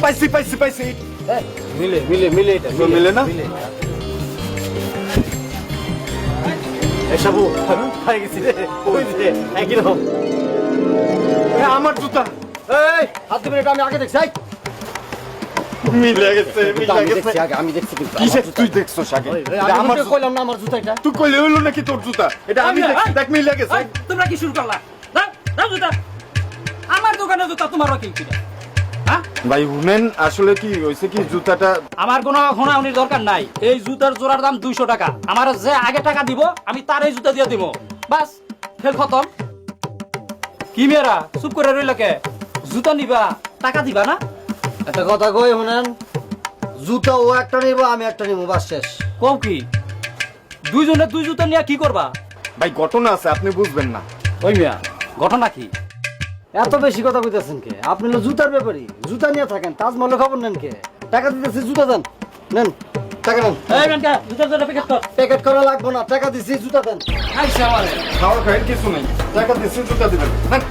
পাইছি পাইছি পাইছি। মিলে মিলে মিলে এটা মিলে না? এসবু পাই গেছি রে ওই যে একই রকম। আমার জুতা এই হাত দিবেন, এটা আমি আগে দেখছি। এই, মিলে গেছে মিলে আমি গেছে। দেখছি আগে, আমি দেখছি কিন্তু কিসে আমার জুতা। তুই দেখছস আগে? ওই, এটা আমি আমার তোকে জুতা। কইলাম না আমার জুতা এটা। তুই কইলে হইলো নাকি তোর জুতা? এটা আমি দেখছি, দেখ মিলে গেছে। এই, তোমরা কি শুরু করলা? দাও দাও জুতা। আমার দোকানে জুতা তোমার কি কিনা? হ্যাঁ, ভাই শুনেন, আসলে কি হয়েছে কি জুতাটা আমার কোনো ঘোনাউনির দরকার নাই। এই জুতার জোড়ার দাম 200 টাকা। আমার যে আগে টাকা দিব আমি তার এই জুতা দিয়ে দিব। বাস, খেল খতম। কি মেয়েরা চুপ করে রইলা কে? জুতা নিবা, টাকা দিবা না? একটা কথা কই শুনেন, জুতা ও একটা নিব, আমি একটা নিব, বাস শেষ। কও কি? দুইজনে দুই জুতা নিয়ে কি করবা? ভাই ঘটনা আছে, আপনি বুঝবেন না। ওই মিয়া, ঘটনা কি? এত বেশি কথা কইতেছেন কে? আপনি হলো জুতার ব্যাপারী, জুতা নিয়ে থাকেন, তাজমহলের খবর নেন কে? টাকা দিতেছি, জুতা দেন, নেন টাকা নেন। এই বেনকা, জুতার জোড়া প্যাকেট কর। প্যাকেট করা লাগবে না, টাকা দিছি, জুতা দেন। আইসা আমারে। খাওয়ার খাইয়ের কিছু নেই, টাকা দিচ্ছি জুতা দিবেন। হ্যাঁ